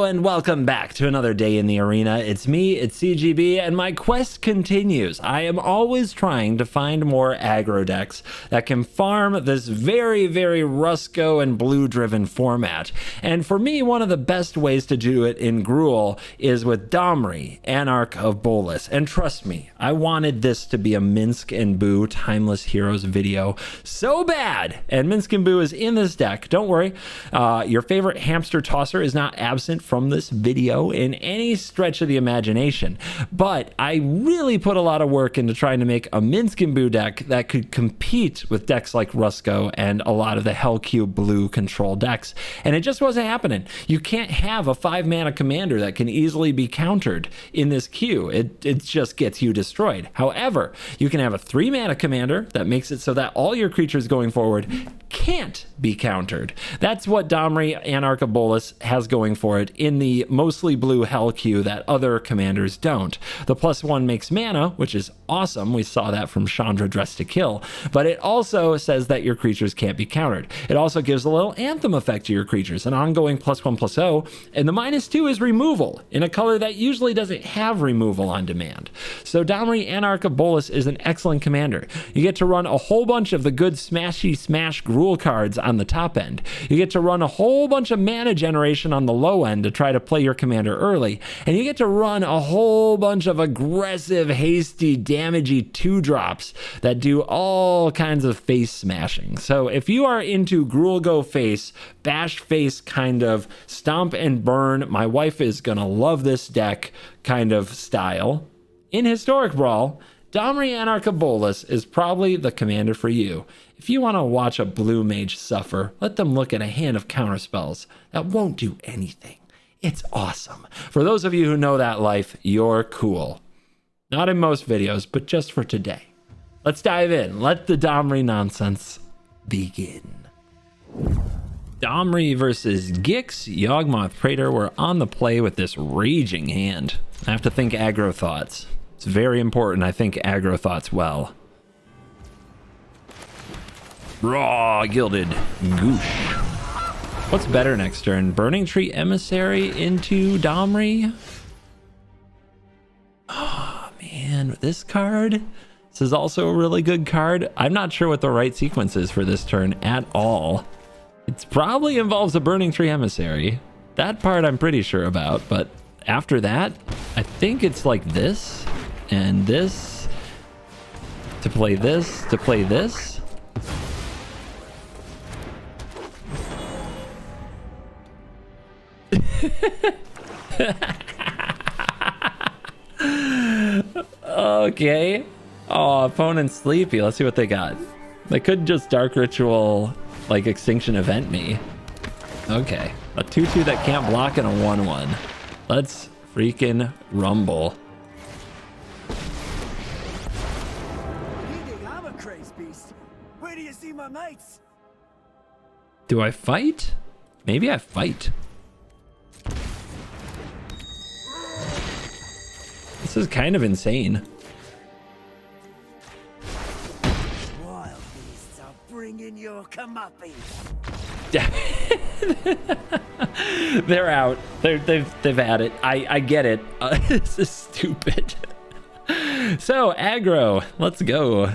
and welcome back to another day in the arena. It's me, it's CGB, and my quest continues. I am always trying to find more aggro decks that can farm this very, very Rusco and blue-driven format. And for me, one of the best ways to do it in Brawl is with Domri, Anarch of Bolas. And trust me, I wanted this to be a Minsk and Boo Timeless Heroes video so bad. And Minsk and Boo is in this deck. Don't worry, your favorite hamster tosser is not absent from this video in any stretch of the imagination, but I really put a lot of work into trying to make a Minsk and Boo deck that could compete with decks like Rusco and a lot of the Hellcube blue control decks, and it just wasn't happening. You can't have a 5-mana commander that can easily be countered in this queue. It just gets you destroyed. However, you can have a 3-mana commander that makes it so that all your creatures going forward can't be countered. That's what Domri, Anarch of Bolas has going for it in the mostly blue hell queue that other commanders don't. The +1 makes mana, which is awesome. We saw that from Chandra Dressed to Kill, but it also says that your creatures can't be countered. It also gives a little anthem effect to your creatures, an ongoing +1/+0, and the -2 is removal in a color that usually doesn't have removal on demand. So Domri, Anarch of Bolas is an excellent commander. You get to run a whole bunch of the good smashy smash Gruul cards on the top end. You get to run a whole bunch of mana generation on the low end to try to play your commander early, and you get to run a whole bunch of aggressive, hasty, damagey 2-drops that do all kinds of face smashing. So if you are into Gruul go face, bash face kind of stomp and burn, my wife is gonna love this deck kind of style in Historic Brawl, Domri, Anarch of Bolas is probably the commander for you. If you want to watch a blue mage suffer, let them look at a hand of counterspells that won't do anything. It's awesome. For those of you who know that life, you're cool. Not in most videos, but just for today. Let's dive in. Let the Domri nonsense begin. Domri versus Gix, Yawgmoth Praetor were on the play with this raging hand. I have to think aggro thoughts. It's very important I think aggro thoughts well. Raw Gilded Goosh. What's better next turn? Burning Tree Emissary into Domri? Oh man, this card. This is also a really good card. I'm not sure what the right sequence is for this turn at all. It probably involves a Burning Tree Emissary. That part I'm pretty sure about, but after that, I think it's like this and this to play this to play this. Okay. Oh, opponent's sleepy. Let's see what they got. They could just Dark Ritual, like Extinction Event me. Okay. A 2/2 that can't block and a 1/1. Let's freaking rumble. I'm a crazy beast. Where do you see my mates? Do I fight? Maybe I fight. This is kind of insane. Wild beasts are bringing your comeuppance. They're out. They've had it. I get it. This is stupid. So aggro, let's go.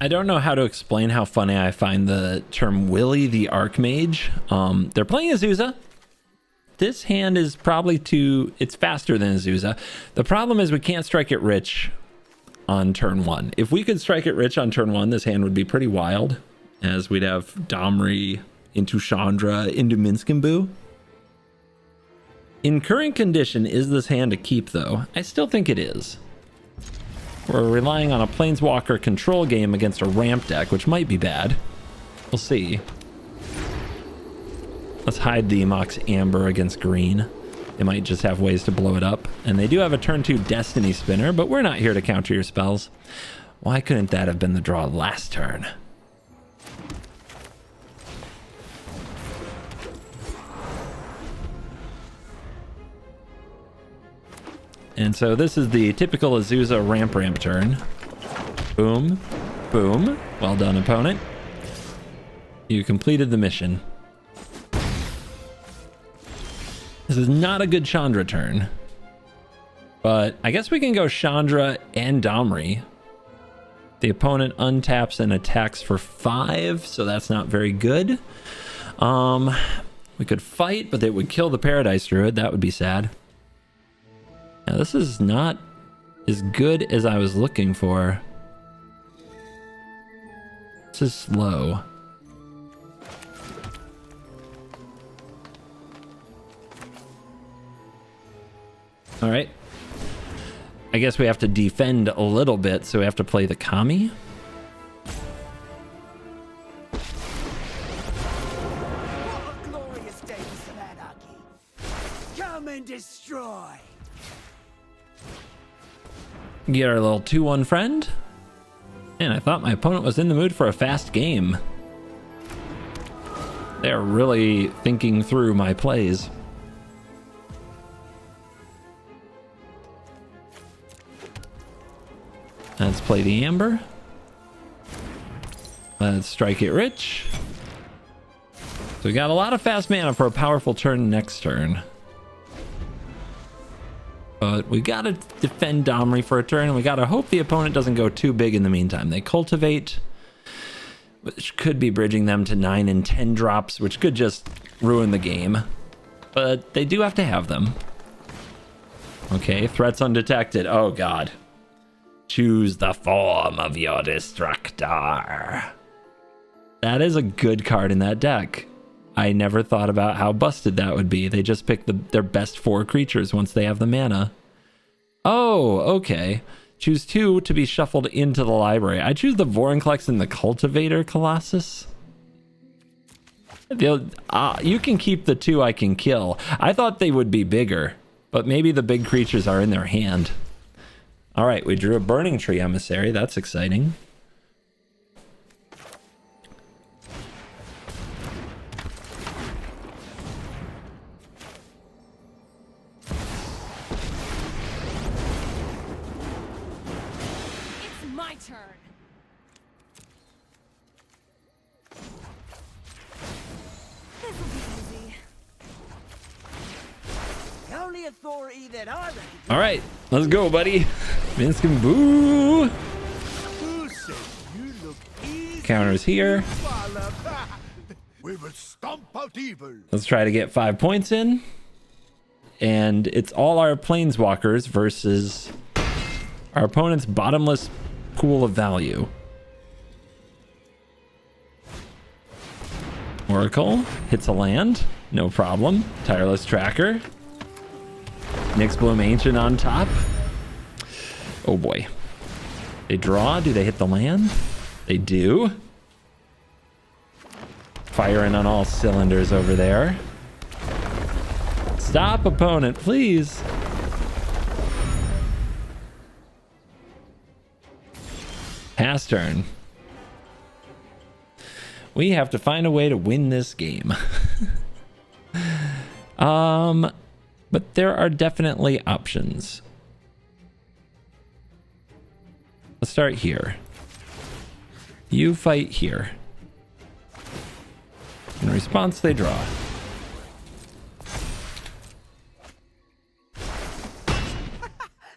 I don't know how to explain how funny I find the term Willy the Archmage. They're playing Azusa. This hand is probably it's faster than Azusa. The problem is we can't strike it rich on turn 1. If we could strike it rich on turn 1, this hand would be pretty wild, as we'd have Domri into Chandra into Minsk and Boo. In current condition, is this hand a keep though? I still think it is. We're relying on a Planeswalker control game against a ramp deck, which might be bad. We'll see. Let's hide the Mox Amber against green. They might just have ways to blow it up. And they do have a turn 2 Destiny Spinner, but we're not here to counter your spells. Why couldn't that have been the draw last turn? And so this is the typical Azusa ramp turn. Boom, boom. Well done, opponent. You completed the mission. This is not a good Chandra turn. But I guess we can go Chandra and Domri. The opponent untaps and attacks for 5, so that's not very good. We could fight, but it would kill the Paradise Druid. That would be sad. Now, this is not as good as I was looking for. This is slow. All right. I guess we have to defend a little bit, so we have to play the Kami. What a glorious day for some anarchy. Come and destroy. Get our little 2-1 friend. Man, I thought my opponent was in the mood for a fast game. They're really thinking through my plays. Let's play the Amber. Let's strike it rich. So we got a lot of fast mana for a powerful turn next turn. But we gotta defend Domri for a turn, and we gotta hope the opponent doesn't go too big in the meantime. They cultivate, which could be bridging them to 9 and 10 drops, which could just ruin the game. But they do have to have them. Okay, threats undetected. Oh god. Choose the form of your destructor. That is a good card in that deck. I never thought about how busted that would be. They just pick their best 4 creatures once they have the mana. Oh, okay. Choose 2 to be shuffled into the library. I choose the Vorinclex and the Cultivator Colossus. You can keep the 2 I can kill. I thought they would be bigger, but maybe the big creatures are in their hand. All right, we drew a Burning Tree Emissary. That's exciting. It's my turn. This'll be easy. The only authority that I reckon. All right, let's go, buddy. Minskin Boo. Who said you look easy? Counters here. We will stomp out evil. Let's try to get 5 points in. And it's all our Planeswalkers versus our opponent's bottomless pool of value. Oracle hits a land. No problem. Tireless Tracker. Nyx Bloom Ancient on top. Oh boy. They draw. Do they hit the land? They do. Firing on all cylinders over there. Stop, opponent, please. Pass turn. We have to find a way to win this game. But there are definitely options. Let's start here. You fight here. In response, they draw.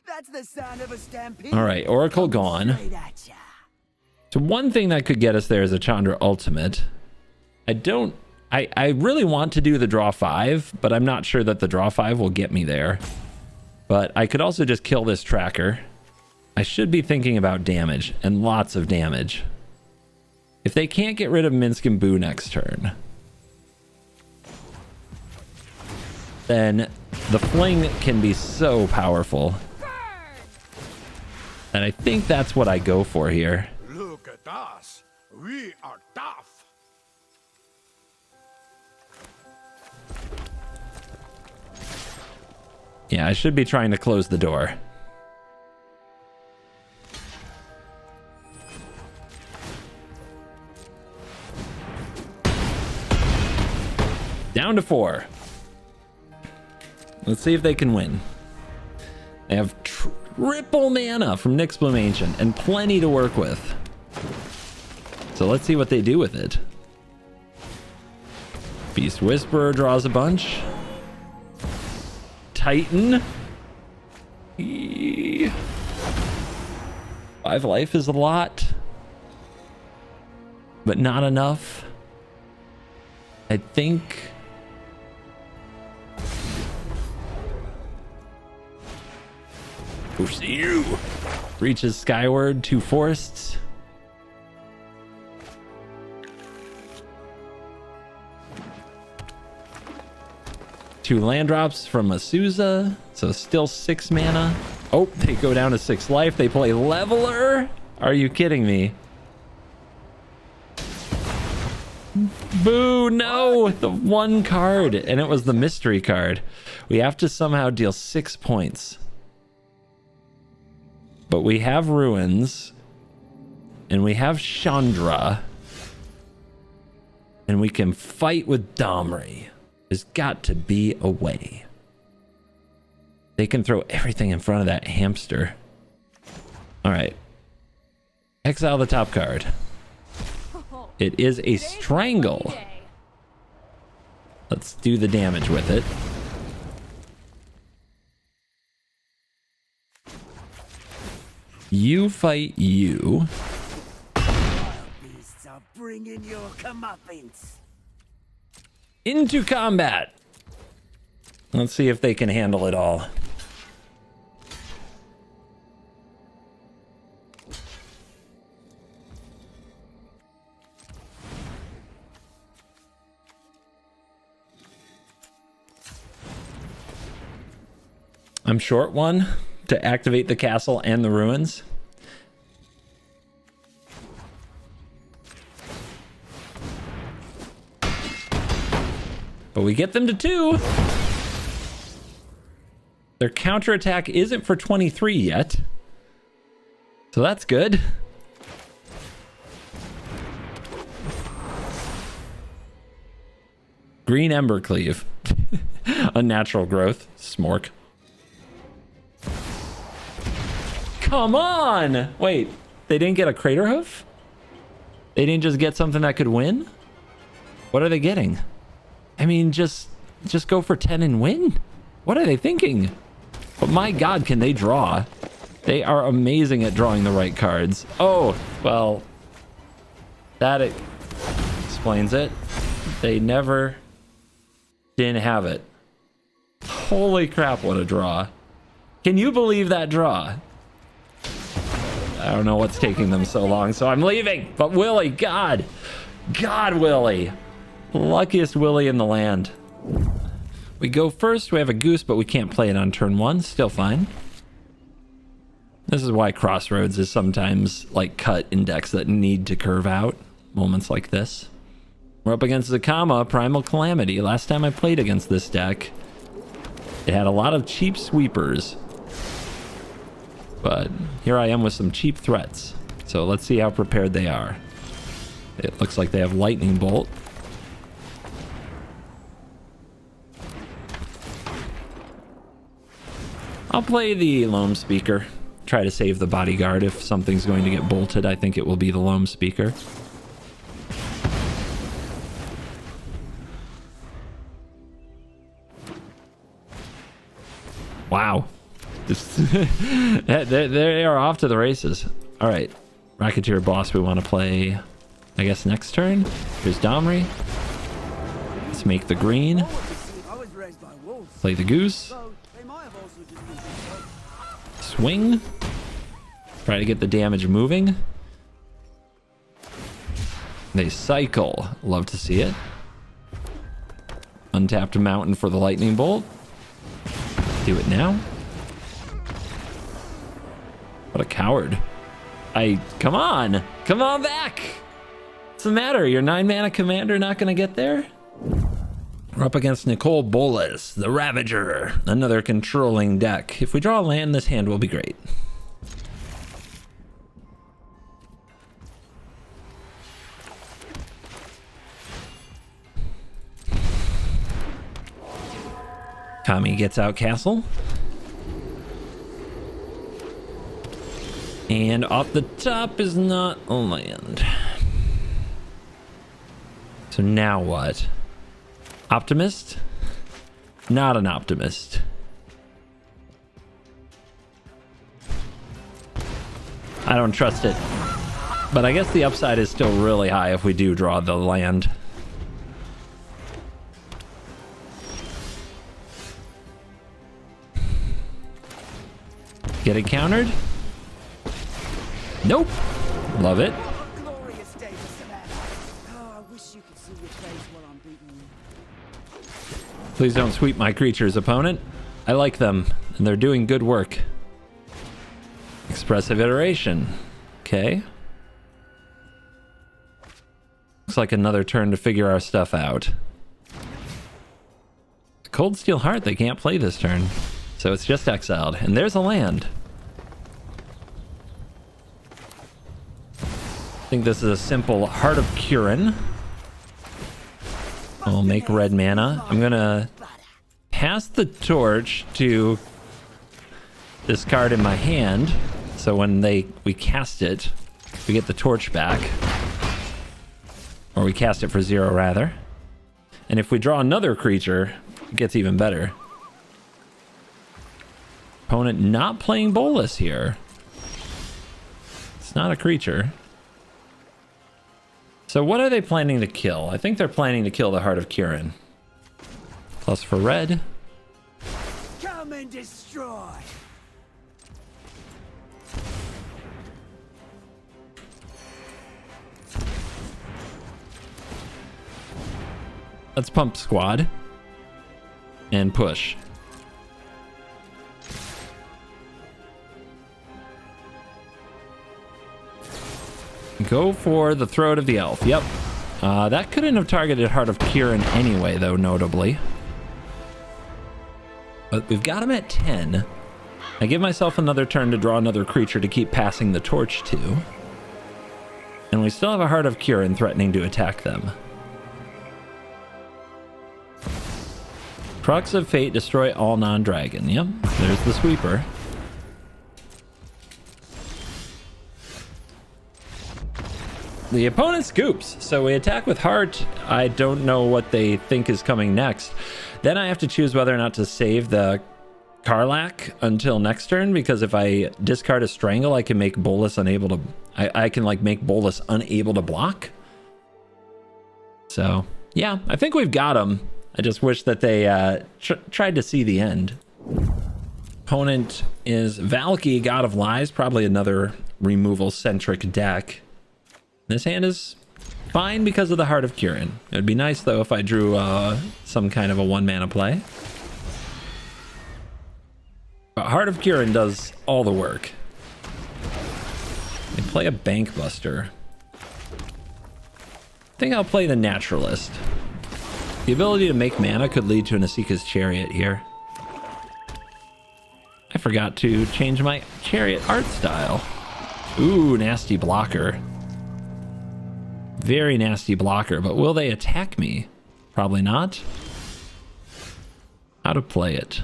That's the sound of a stampede. All right, Oracle gone. Straight at ya. So one thing that could get us there is a Chandra Ultimate. I really want to do the draw 5, but I'm not sure that the draw 5 will get me there. But I could also just kill this tracker. I should be thinking about damage, and lots of damage. If they can't get rid of Minskin Boo next turn, then the Fling can be so powerful. And I think that's what I go for here. Look at us. We are tough. Yeah, I should be trying to close the door. Down to 4. Let's see if they can win. They have triple mana from Nyx Bloom Ancient and plenty to work with. So let's see what they do with it. Beast Whisperer draws a bunch. Titan. 5 life is a lot, but not enough. I think you reaches skyward, 2 forests. Two land drops from Azusa, so still 6 mana. Oh, they go down to 6 life. They play Leveler. Are you kidding me? Boo, no, the 1 card, and it was the mystery card. We have to somehow deal 6 points. But we have Ruins, and we have Chandra, and we can fight with Domri. There's got to be a way. They can throw everything in front of that hamster. All right. Exile the top card. It is a Strangle. Let's do the damage with it. You fight you. Beasts are bringing your comeuppance. Into combat. Let's see if they can handle it all. I'm short 1 to activate the castle and the ruins. But we get them to 2. Their counterattack isn't for 23 yet. So that's good. Green Embercleave. Unnatural growth. Smork. Come on! Wait, they didn't get a Crater Hoof? They didn't just get something that could win? What are they getting? I mean, just go for 10 and win? What are they thinking? But my god, can they draw? They are amazing at drawing the right cards. Oh, well, that explains it. They never didn't have it. Holy crap, what a draw. Can you believe that draw? I don't know what's taking them so long, so I'm leaving. But Willie, God, Willie. Luckiest Willie in the land. We go first. We have a goose, but we can't play it on turn 1. Still fine. This is why Crossroads is sometimes like cut in decks that need to curve out. Moments like this. We're up against Zakama, Primal Calamity. Last time I played against this deck, it had a lot of cheap sweepers. But here I am with some cheap threats. So let's see how prepared they are. It looks like they have Lightning Bolt. I'll play the Loam Speaker. Try to save the bodyguard. If something's going to get bolted, I think it will be the Loam Speaker. Wow. They are off to the races. All right. Racketeer Boss we want to play, I guess, next turn. Here's Domri. Let's make the green. Play the goose. Swing. Try to get the damage moving. They cycle. Love to see it. Untapped mountain for the lightning bolt. Do it now. What a coward. Come on back. What's the matter? Your 9-mana commander not gonna get there? We're up against Nicole Bolas, the Ravager, another controlling deck. If we draw a land, this hand will be great. Kami gets out castle. And off the top is not a land. So now what? Optimist? Not an optimist. I don't trust it. But I guess the upside is still really high if we do draw the land. Get it countered? Nope. Love it. Glorious day for Savannah. Oh, I wish you could see your face while I'm beating you. Please don't sweep my creatures, opponent. I like them, and they're doing good work. Expressive iteration. Okay. Looks like another turn to figure our stuff out. Cold Steel Heart, they can't play this turn. So it's just exiled. And there's a land. I think this is a simple Heart of Kirin. We'll make red mana. I'm gonna pass the torch to this card in my hand. So when we cast it, we get the torch back. Or we cast it for 0 rather. And if we draw another creature, it gets even better. Opponent not playing Bolas here. It's not a creature. So what are they planning to kill? I think they're planning to kill the Heart of Kirin. Plus for red. Come and destroy. Let's pump squad. And push. Go for the Throat of the Elf. Yep. That couldn't have targeted Heart of Kirin anyway, though, notably. But we've got him at 10. I give myself another turn to draw another creature to keep passing the torch to. And we still have a Heart of Kirin threatening to attack them. Crux of Fate, destroy all non-dragon. Yep, there's the sweeper. The opponent scoops, so we attack with Heart. I don't know what they think is coming next. Then I have to choose whether or not to save the Karlach until next turn, because if I discard a Strangle, I can make Bolas unable to... I can like make Bolas unable to block. So, yeah, I think we've got him. I just wish that they tried to see the end. Opponent is Valky, God of Lies, probably another removal-centric deck. This hand is fine because of the Heart of Kirin. It would be nice, though, if I drew some kind of a 1-mana play. But Heart of Kirin does all the work. They play a Bankbuster. I think I'll play the Naturalist. The ability to make mana could lead to an Asika's Chariot here. I forgot to change my Chariot art style. Ooh, nasty blocker. Very nasty blocker, but will they attack me? Probably not. How to play it.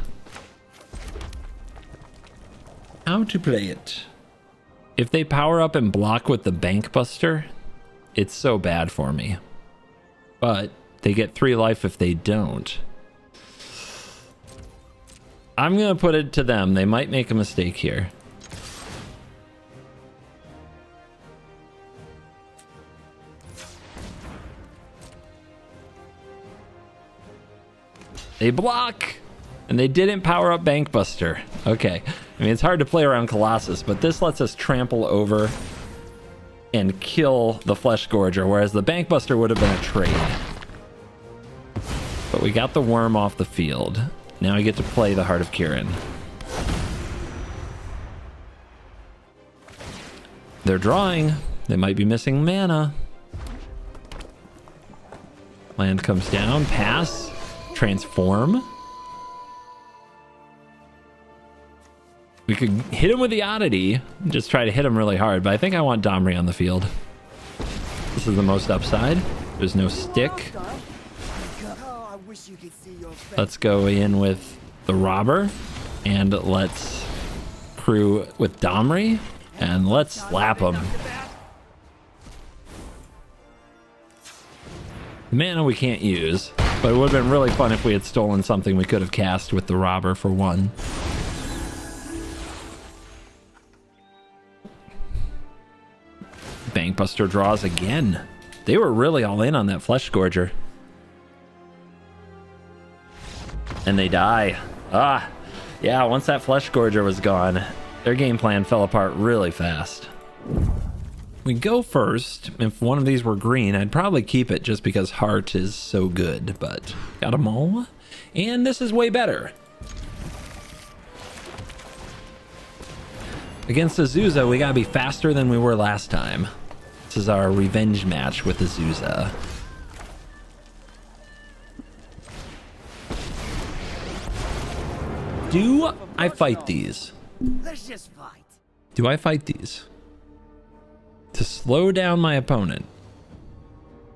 How to play it. If they power up and block with the Bankbuster, it's so bad for me. But they get 3 life if they don't. I'm going to put it to them. They might make a mistake here. They block! And they didn't power up Bankbuster. Okay. I mean, it's hard to play around Colossus, but this lets us trample over and kill the Flesh Gorger, whereas the Bankbuster would have been a trade. But we got the worm off the field. Now we get to play the Heart of Kirin. They're drawing. They might be missing mana. Land comes down. Pass. Transform. We could hit him with the Oddity. Just try to hit him really hard. But I think I want Domri on the field. This is the most upside. There's no stick. Let's go in with the Robber. And let's crew with Domri. And let's slap him. Mana we can't use. But it would have been really fun if we had stolen something we could have cast with the Robber for 1. Bankbuster draws again. They were really all in on that Flesh Scourger. And they die. Ah, yeah, once that Flesh Scourger was gone, their game plan fell apart really fast. We go first. If one of these were green, I'd probably keep it just because Heart is so good, but got them all. And this is way better. Against Azusa, we gotta be faster than we were last time. This is our revenge match with Azusa. Do I fight these? Let's just fight. Do I fight these? To slow down my opponent.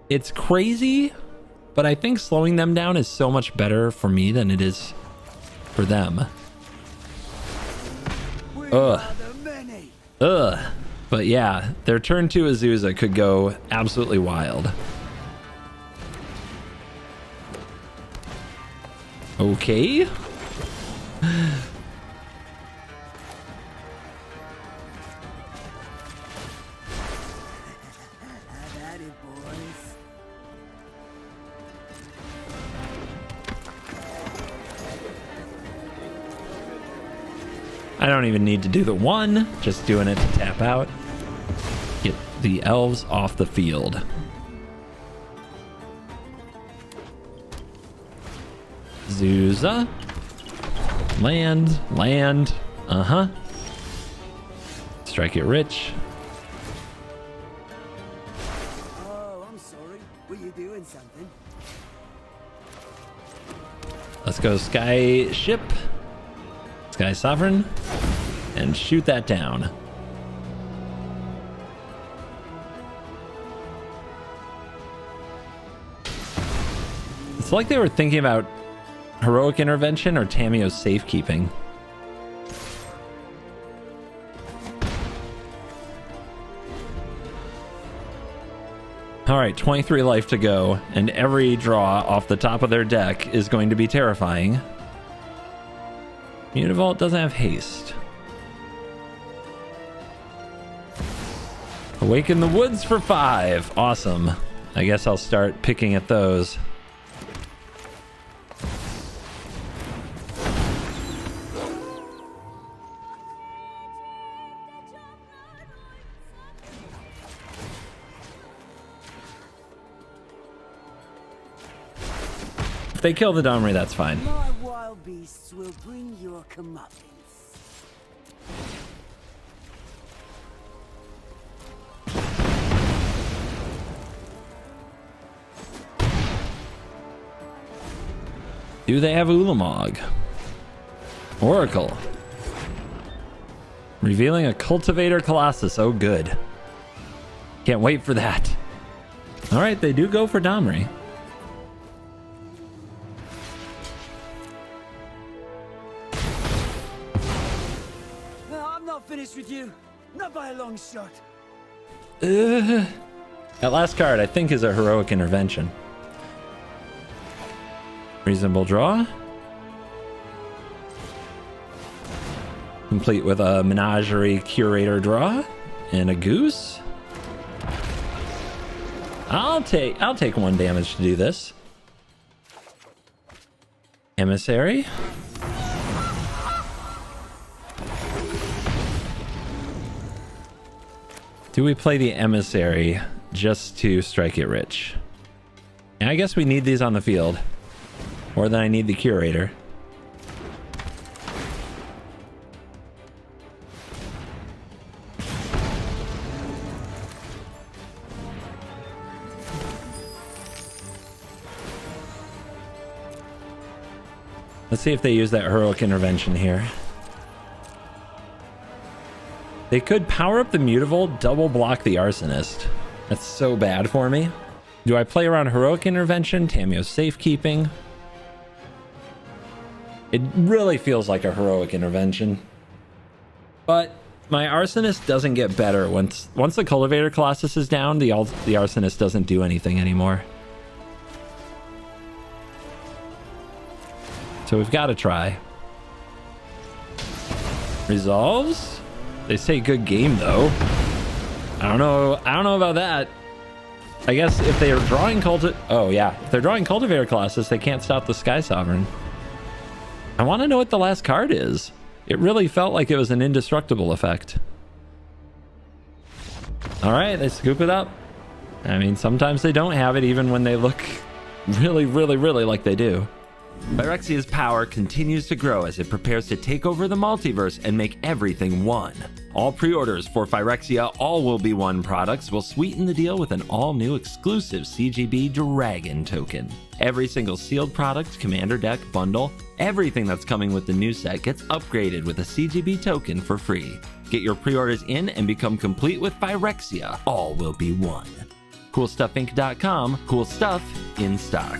It's crazy, but I think slowing them down is so much better for me than it is for them. Ugh. Ugh. But yeah, their turn 2 Azusa could go absolutely wild. Okay. I don't even need to do the one, just doing it to tap out. Get the elves off the field. Zuza. Land, land. Uh-huh. Strike it rich. Oh, I'm sorry. Were you doing something? Let's go Sky Ship. Sky Sovereign. And shoot that down. It's like they were thinking about Heroic Intervention or Tamio's Safekeeping. Alright, 23 life to go, and every draw off the top of their deck is going to be terrifying. Mutavault doesn't have haste. Awaken the Woods for 5. Awesome. I guess I'll start picking at those. If they kill the Domri, that's fine. My wild beasts will bring your comeuppance. Do they have Ulamog? Oracle. Revealing a Cultivator Colossus. Oh, good. Can't wait for that. All right, they do go for Domri. I'm not finished with you. Not by a long shot. That last card, I think, is a Heroic Intervention. Reasonable draw. Complete with a Menagerie Curator draw and a Goose. I'll take 1 damage to do this. Emissary. Do we play the Emissary just to strike it rich? And I guess we need these on the field. More than I need the Curator. Let's see if they use that Heroic Intervention here. They could power up the Mutavault, double block the Arsonist. That's so bad for me. Do I play around Heroic Intervention, Tamio's Safekeeping? It really feels like a Heroic Intervention. But my Arsonist doesn't get better. Once the Cultivator Colossus is down, the Arsonist doesn't do anything anymore. So we've got to try. Resolves? They say good game, though. I don't know about that. I guess if they are drawing if they're drawing Cultivator Colossus, they can't stop the Sky Sovereign. I want to know what the last card is. It really felt like it was an indestructible effect. All right, they scoop it up. I mean, sometimes they don't have it even when they look really, really, really like they do. Phyrexia's power continues to grow as it prepares to take over the multiverse and make everything one. All pre-orders for Phyrexia All Will Be One products will sweeten the deal with an all-new exclusive CGB Dragon token. Every single sealed product, commander deck, bundle, everything that's coming with the new set gets upgraded with a CGB token for free. Get your pre-orders in and become complete with Phyrexia All Will Be One. CoolStuffInc.com, cool stuff in stock.